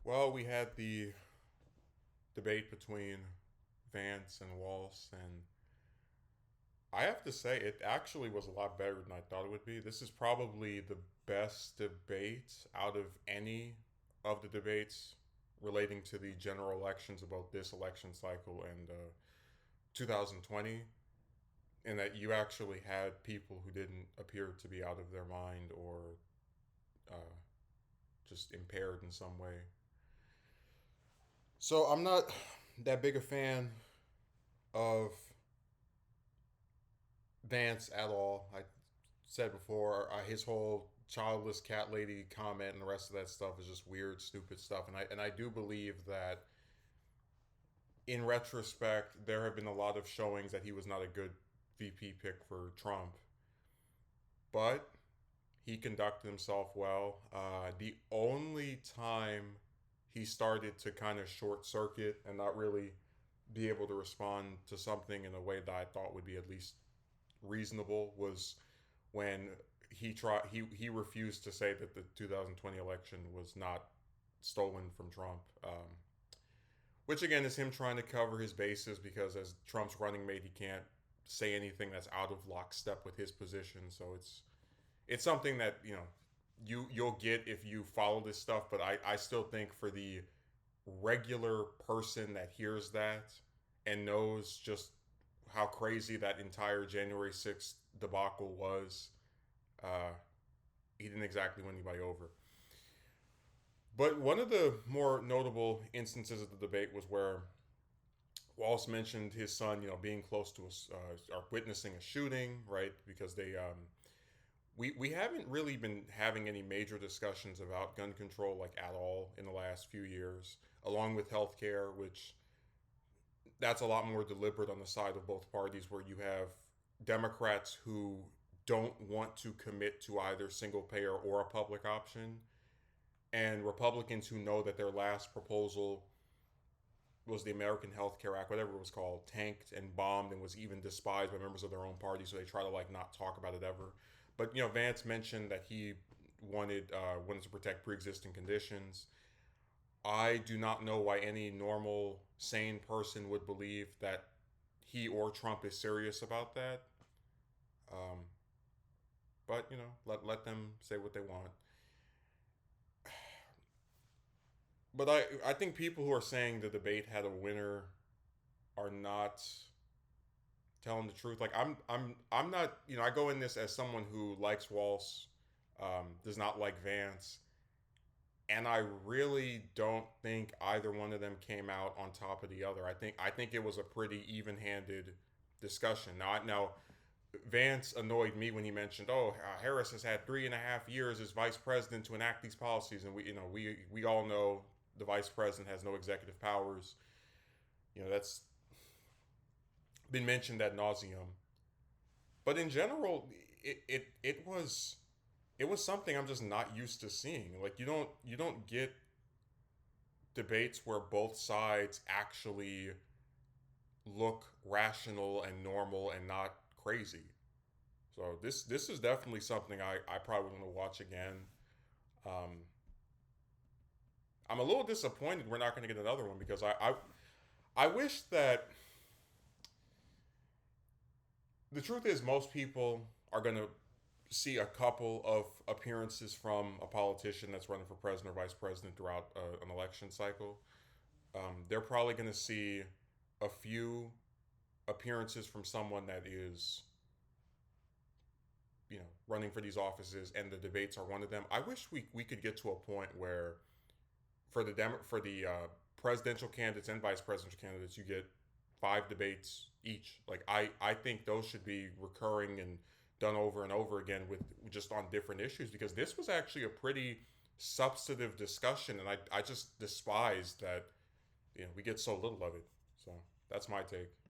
Well, we had the debate between Vance and Walz, and I have to say it actually was a lot better than I thought it would be. This is probably the best debate out of any of the debates relating to the general elections about this election cycle and 2020, in that you actually had people who didn't appear to be out of their mind or uh, just impaired in some way. So I'm not that big a fan of Vance at all. I said before, his whole childless cat lady comment and the rest of that stuff is just weird, stupid stuff. And I do believe that in retrospect, there have been a lot of showings that he was not a good VP pick for Trump, but he conducted himself well. The only time he started to kind of short circuit and not really be able to respond to something in a way that I thought would be at least reasonable was when he refused to say that the 2020 election was not stolen from Trump. Which again is him trying to cover his bases because as Trump's running mate, he can't say anything that's out of lockstep with his position. So it's something that you'll get if you follow this stuff. But I still think for the regular person that hears that and knows just how crazy that entire January 6th debacle was, uh, he didn't exactly win anybody over. But one of the more notable instances of the debate was where Wallace mentioned his son, being close to us, or witnessing a shooting, right? Because we haven't really been having any major discussions about gun control like at all in the last few years, along with healthcare, which that's a lot more deliberate on the side of both parties, where you have Democrats who don't want to commit to either single payer or a public option, and Republicans who know that their last proposal was the American Health Care Act, whatever it was called, tanked and bombed and was even despised by members of their own party, so they try to like not talk about it ever. But Vance mentioned that he wanted to protect pre-existing conditions. I do not know why any normal, sane person would believe that he or Trump is serious about that. Um, but let them say what they want. But I think people who are saying the debate had a winner are not telling the truth. Like I'm not. I go in this as someone who likes Walsh, does not like Vance, and I really don't think either one of them came out on top of the other. I think it was a pretty even-handed discussion. Now Vance annoyed me when he mentioned, "Oh, Harris has had 3.5 years as vice president to enact these policies," and we all know the vice president has no executive powers. That's been mentioned ad nauseum. But in general, it was something I'm just not used to seeing. Like you don't get debates where both sides actually look rational and normal and not crazy. So this is definitely something I probably want to watch again. Um, I'm a little disappointed we're not going to get another one because I wish that the truth is most people are going to see a couple of appearances from a politician that's running for president or vice president throughout an election cycle. They're probably going to see a few appearances from someone that is running for these offices, and the debates are one of them. I wish we could get to a point where for the presidential candidates and vice presidential candidates, you get 5 debates each. Like I think those should be recurring and done over and over again with just on different issues, because this was actually a pretty substantive discussion, and I just despise that we get so little of it. So that's my take.